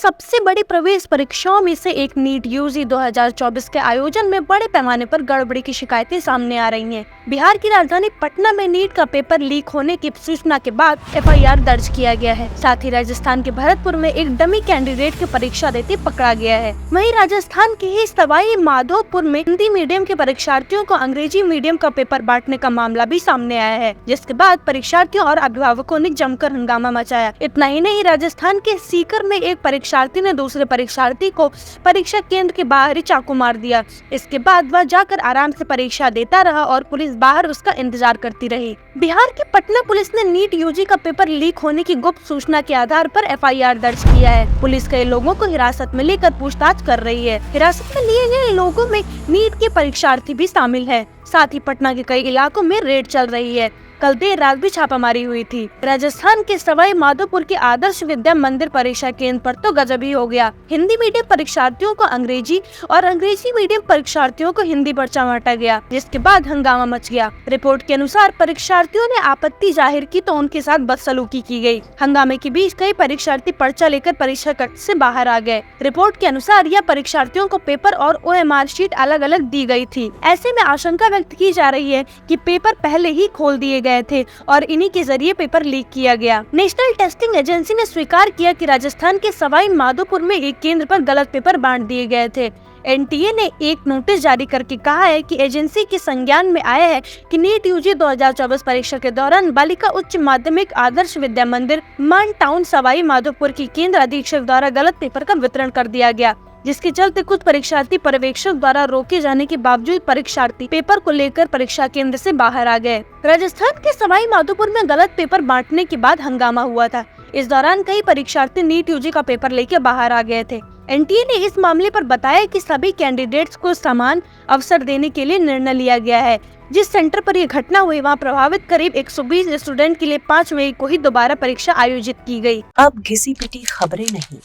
सबसे बड़ी प्रवेश परीक्षाओं में से एक नीट यूजी 2024 के आयोजन में बड़े पैमाने पर गड़बड़ी की शिकायतें सामने आ रही हैं। बिहार की राजधानी पटना में नीट का पेपर लीक होने की सूचना के बाद एफआईआर दर्ज किया गया है। साथ ही राजस्थान के भरतपुर में एक डमी कैंडिडेट की परीक्षा देते पकड़ा गया है। वहीं राजस्थान के ही सवाई माधोपुर में हिंदी मीडियम के परीक्षार्थियों को अंग्रेजी मीडियम का पेपर बांटने का मामला भी सामने आया है, जिसके बाद परीक्षार्थियों और अभिभावकों ने जमकर हंगामा मचाया। इतना ही नहीं, राजस्थान के सीकर में एक परीक्षार्थी ने दूसरे परीक्षार्थी को परीक्षा केंद्र के बाहर ही चाकू मार दिया। इसके बाद वह जाकर आराम से परीक्षा देता रहा और पुलिस बाहर उसका इंतजार करती रही। बिहार की पटना पुलिस ने नीट यूजी का पेपर लीक होने की गुप्त सूचना के आधार पर एफआईआर दर्ज किया है। पुलिस कई लोगों को हिरासत में लेकर पूछताछ कर रही है। हिरासत में लिए गए लोगों में नीट के परीक्षार्थी भी शामिल है। साथ ही पटना के कई इलाकों में रेड चल रही है। कल देर रात भी छापामारी हुई थी। राजस्थान के सवाई माधोपुर के आदर्श विद्या मंदिर परीक्षा केंद्र पर तो गजब ही हो गया। हिंदी मीडियम परीक्षार्थियों को अंग्रेजी और अंग्रेजी मीडियम परीक्षार्थियों को हिंदी पर्चा बांटा गया, जिसके बाद हंगामा मच गया। रिपोर्ट के अनुसार परीक्षार्थियों ने आपत्ति जाहिर की तो उनके साथ बदसलूकी की गई। हंगामे के बीच कई परीक्षार्थी पर्चा लेकर परीक्षा कक्ष से बाहर आ गए। रिपोर्ट के अनुसार यह परीक्षार्थियों को पेपर और OMR शीट अलग अलग दी गयी थी। ऐसे में आशंका व्यक्त की जा रही है कि पेपर पहले ही खोल दिए गए थे और इन्हीं के जरिए पेपर लीक किया गया। नेशनल टेस्टिंग एजेंसी ने स्वीकार किया कि राजस्थान के सवाई माधोपुर में एक केंद्र पर गलत पेपर बांट दिए गए थे। NTA ने एक नोटिस जारी करके कहा है कि एजेंसी के संज्ञान में आया है कि नीट यूजी 2024 परीक्षा के दौरान बालिका उच्च माध्यमिक आदर्श विद्या मंदिर मान टाउन सवाई माधोपुर की केंद्र अधीक्षक द्वारा गलत पेपर का वितरण कर दिया गया, जिसके चलते कुछ परीक्षार्थी पर्यवेक्षक द्वारा रोके जाने के बावजूद परीक्षार्थी पेपर को लेकर परीक्षा केंद्र से बाहर आ गए। राजस्थान के सवाई माधोपुर में गलत पेपर बांटने के बाद हंगामा हुआ था। इस दौरान कई परीक्षार्थी नीट यूजी का पेपर लेकर बाहर आ गए थे। NTA ने इस मामले पर बताया कि सभी कैंडिडेट्स को समान अवसर देने के लिए निर्णय लिया गया है। जिस सेंटर पर यह घटना हुई वहां प्रभावित करीब 120 स्टूडेंट के लिए 5 मई को ही दोबारा परीक्षा आयोजित की गई। अब घिसी पिटी खबरें नहीं,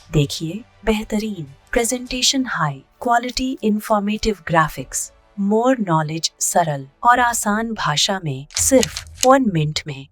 देखिए बेहतरीन presentation, high quality informative graphics, more knowledge, सरल और आसान भाषा में सिर्फ 1 मिनट में।